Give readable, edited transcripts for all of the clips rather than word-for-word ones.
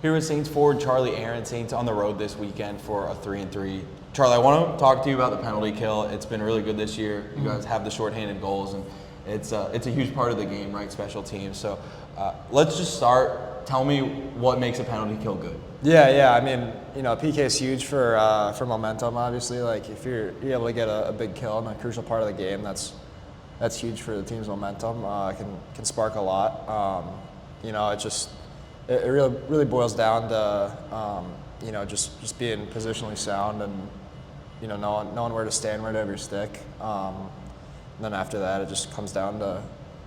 Here with Saints forward Charlie Arend. Saints on the road this weekend for a 3-3. Charlie, I want to talk to you about the penalty kill. It's been really good this year. You guys have the shorthanded goals, and it's a huge part of the game, right? Special teams. So let's just start. Tell me what makes a penalty kill good. Yeah. I mean, PK is huge for momentum. Obviously, like if you're able to get a big kill in a crucial part of the game, that's huge for the team's momentum. Can spark a lot. It really boils down to just being positionally sound and knowing where to stand, where to have your stick. And then after that, it just comes down to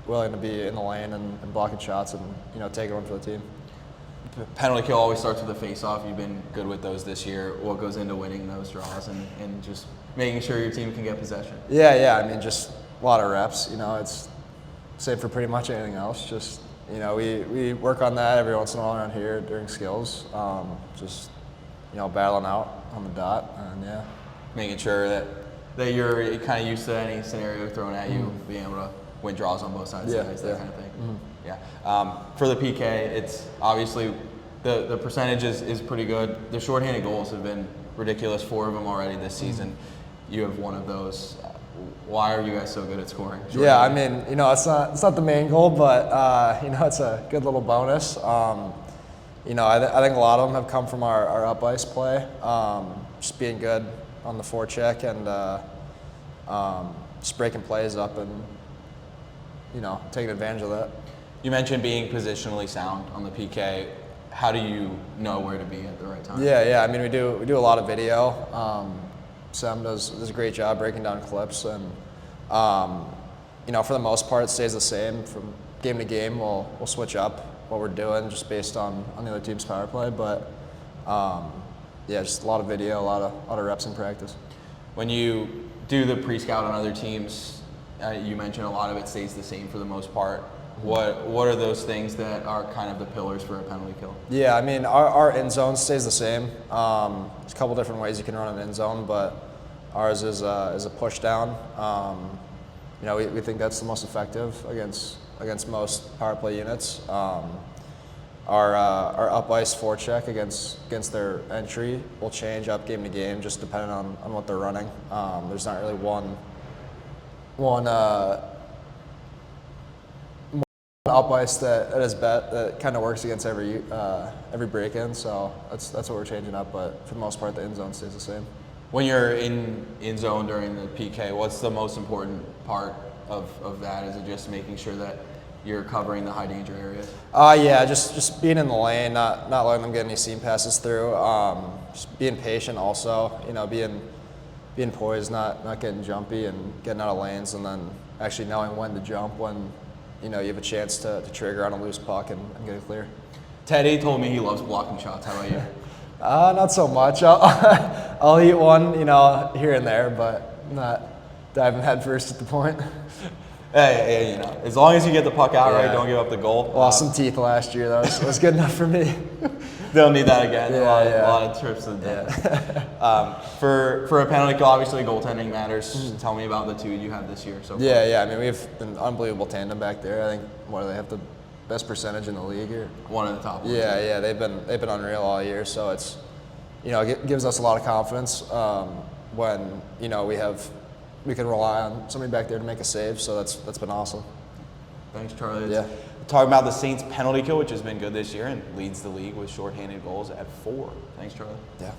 willing to be in the lane and blocking shots and taking one for the team. Penalty kill always starts with a face-off. You've been good with those this year. What goes into winning those draws and just making sure your team can get possession? Yeah. I mean, just a lot of reps. It's same for pretty much anything else. Just we work on that every once in a while around here during skills. Battling out on the dot, and yeah, making sure that you're kind of used to any scenario thrown at you, being able to win draws on both sides of the ice, that kind of thing. Yeah. For the PK, it's obviously the percentage is pretty good. The shorthanded goals have been ridiculous. 4 of them already this season. You have one of those. Why are you guys so good at scoring? Yeah, I mean, it's not the main goal, but it's a good little bonus. I think a lot of them have come from our up ice play, just being good on the forecheck and just breaking plays up and taking advantage of that. You mentioned being positionally sound on the PK. How do you know where to be at the right time? Yeah. I mean, we do a lot of video. Sam does a great job breaking down clips, and for the most part, it stays the same from game to game. We'll switch up what we're doing just based on the other team's power play, but just a lot of video, a lot of reps in practice. When you do the pre-scout on other teams, you mentioned a lot of it stays the same for the most part. What are those things that are kind of the pillars for a penalty kill? Yeah, I mean, our end zone stays the same. There's a couple different ways you can run an end zone, but ours is a push down. We think that's the most effective against most power play units. Our up ice forecheck against their entry will change up game to game, just depending on what they're running. There's not really one up ice that kind of works against every break-in, so that's what we're changing up. But for the most part, the end zone stays the same. When you're in zone during the PK, what's the most important part of that? Is it just making sure that you're covering the high danger areas? Yeah, just being in the lane, not letting them get any seam passes through. Just being patient, also. Being poised, not getting jumpy and getting out of lanes, and then actually knowing when to jump when you have a chance to trigger on a loose puck and get it clear. Teddy told me he loves blocking shots. How about you? Not so much. I'll eat one, here and there, but not diving head first at the point. Hey, as long as you get the puck out right, don't give up the goal. Lost some teeth last year, though. It was good enough for me. They'll need that again. A lot of trips to the dentist. For a penalty kill, obviously goaltending matters. Tell me about the two you have this year so far. Yeah. I mean, we have an unbelievable tandem back there. I think they have the best percentage in the league here. One of the top ones. Yeah. They've been unreal all year. So it's it gives us a lot of confidence when we can rely on somebody back there to make a save. So that's been awesome. Thanks, Charlie. Yeah. Talking about the Saints penalty kill, which has been good this year and leads the league with shorthanded goals at 4. Thanks, Charlie. Yeah.